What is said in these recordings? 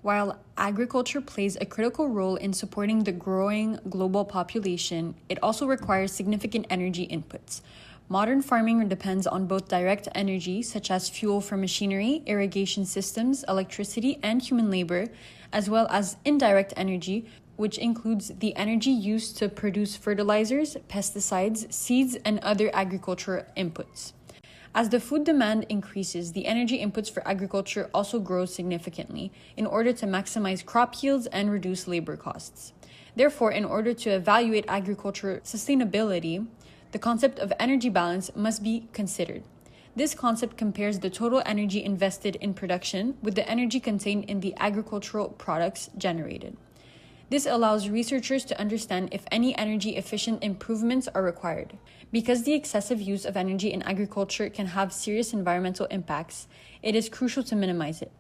While agriculture plays a critical role in supporting the growing global population, it also requires significant energy inputs. Modern farming depends on both direct energy, such as fuel for machinery, irrigation systems, electricity, and human labor, as well as indirect energy, which includes the energy used to produce fertilizers, pesticides, seeds, and other agricultural inputs. As the food demand increases, the energy inputs for agriculture also grow significantly in order to maximize crop yields and reduce labor costs. Therefore, in order to evaluate agriculture sustainability, the concept of energy balance must be considered. This concept compares the total energy invested in production with the energy contained in the agricultural products generated. This allows researchers to understand if any energy efficient improvements are required. Because the excessive use of energy in agriculture can have serious environmental impacts, it is crucial to minimize it.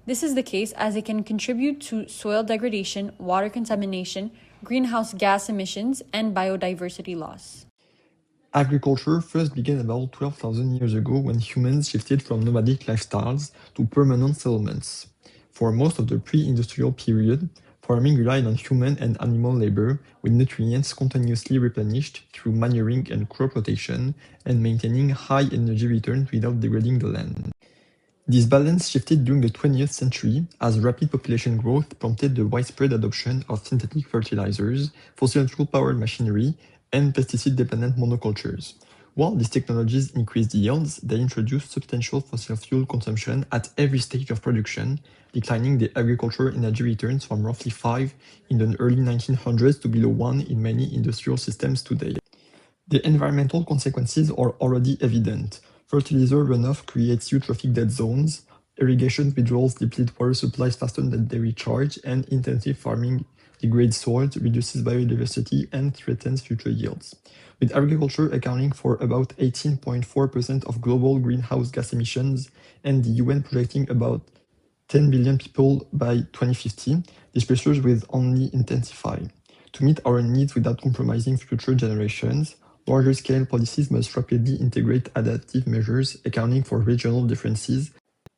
This is the case as it can contribute to soil degradation, water contamination, greenhouse gas emissions, and biodiversity loss. Agriculture first began about 12,000 years ago when humans shifted from nomadic lifestyles to permanent settlements. For most of the pre-industrial period, farming relied on human and animal labor, with nutrients continuously replenished through manuring and crop rotation, and maintaining high energy returns without degrading the land. This balance shifted during the 20th century as rapid population growth prompted the widespread adoption of synthetic fertilizers, fossil fuel-powered machinery, and pesticide-dependent monocultures. While these technologies increased yields, they introduced substantial fossil fuel consumption at every stage of production, declining the agricultural energy returns from roughly 5 in the early 1900s to below 1 in many industrial systems today. The environmental consequences are already evident. Fertilizer runoff creates eutrophic dead zones, irrigation withdrawals deplete water supplies faster than they recharge, and intensive farming degrades soils, reduces biodiversity, and threatens future yields. With agriculture accounting for about 18.4% of global greenhouse gas emissions and the UN projecting about 10 billion people by 2050, these pressures will only intensify. To meet our needs without compromising future generations, larger-scale policies must rapidly integrate adaptive measures accounting for regional differences,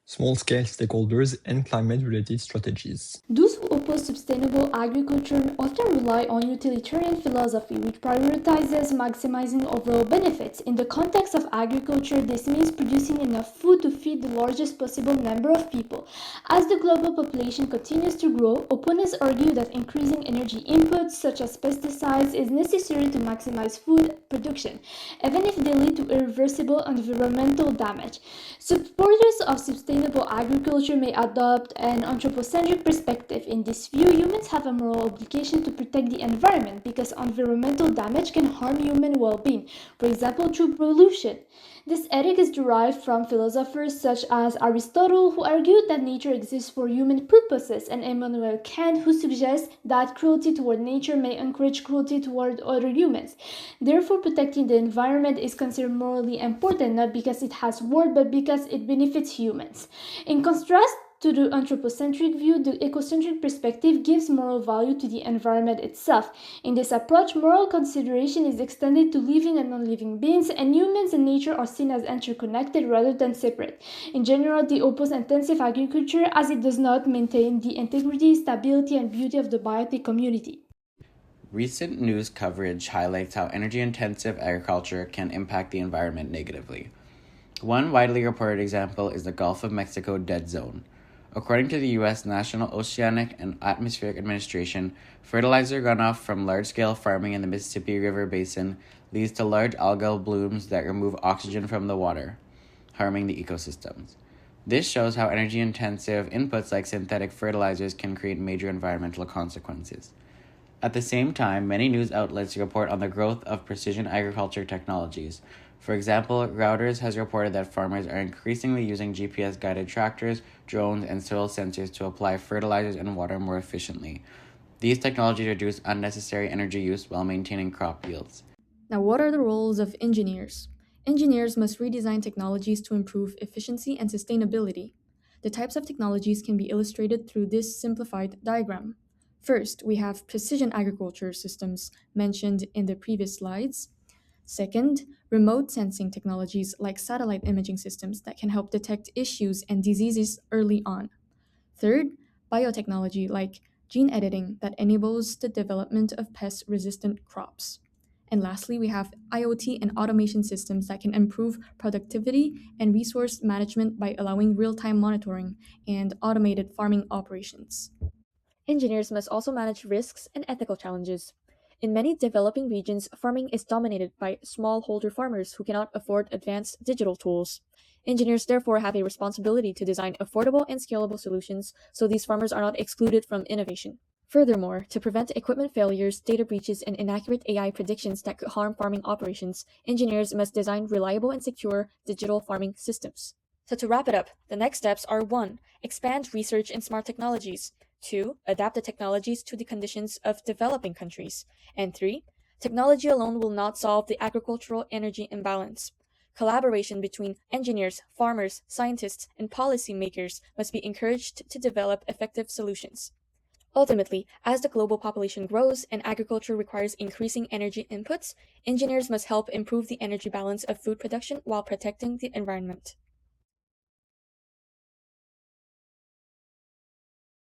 small-scale stakeholders, and climate-related strategies. Those who oppose sustainable agriculture often rely on utilitarian philosophy, which prioritizes maximizing overall benefits. In the context of agriculture, this means producing enough food to feed the largest possible number of people. As the global population continues to grow, opponents argue that increasing energy inputs, such as pesticides, is necessary to maximize food production, even if they lead to irreversible environmental damage. Supporters of sustainable agriculture may adopt an anthropocentric perspective. In this view, humans have a moral obligation to protect the environment because environmental damage can harm human well-being, for example, through pollution. This ethic is derived from philosophers such as Aristotle, who argued that nature exists for human purposes, and Immanuel Kant, who suggests that cruelty toward nature may encourage cruelty toward other humans. Therefore, protecting the environment is considered morally important, not because it has worth, but because it benefits humans. In contrast to the anthropocentric view, the ecocentric perspective gives moral value to the environment itself. In this approach, moral consideration is extended to living and non-living beings, and humans and nature are seen as interconnected rather than separate. In general, they oppose intensive agriculture as it does not maintain the integrity, stability, and beauty of the biotic community. Recent news coverage highlights how energy-intensive agriculture can impact the environment negatively. One widely reported example is the Gulf of Mexico dead zone. According to the U.S. National Oceanic and Atmospheric Administration, fertilizer runoff from large-scale farming in the Mississippi River Basin leads to large algal blooms that remove oxygen from the water, harming the ecosystems. This shows how energy-intensive inputs like synthetic fertilizers can create major environmental consequences. At the same time, many news outlets report on the growth of precision agriculture technologies. For example, Reuters has reported that farmers are increasingly using GPS-guided tractors, drones, and soil sensors to apply fertilizers and water more efficiently. These technologies reduce unnecessary energy use while maintaining crop yields. Now, what are the roles of engineers? Engineers must redesign technologies to improve efficiency and sustainability. The types of technologies can be illustrated through this simplified diagram. First, we have precision agriculture systems mentioned in the previous slides. Second, remote sensing technologies like satellite imaging systems that can help detect issues and diseases early on. Third, biotechnology like gene editing that enables the development of pest-resistant crops. And lastly, we have IoT and automation systems that can improve productivity and resource management by allowing real-time monitoring and automated farming operations. Engineers must also manage risks and ethical challenges. In many developing regions, farming is dominated by smallholder farmers who cannot afford advanced digital tools. Engineers therefore have a responsibility to design affordable and scalable solutions so these farmers are not excluded from innovation. Furthermore, to prevent equipment failures, data breaches, and inaccurate AI predictions that could harm farming operations, engineers must design reliable and secure digital farming systems. So to wrap it up, the next steps are 1. Expand research in smart technologies. 2. Adapt the technologies to the conditions of developing countries. And 3. Technology alone will not solve the agricultural energy imbalance. Collaboration between engineers, farmers, scientists, and policymakers must be encouraged to develop effective solutions. Ultimately, as the global population grows and agriculture requires increasing energy inputs, engineers must help improve the energy balance of food production while protecting the environment.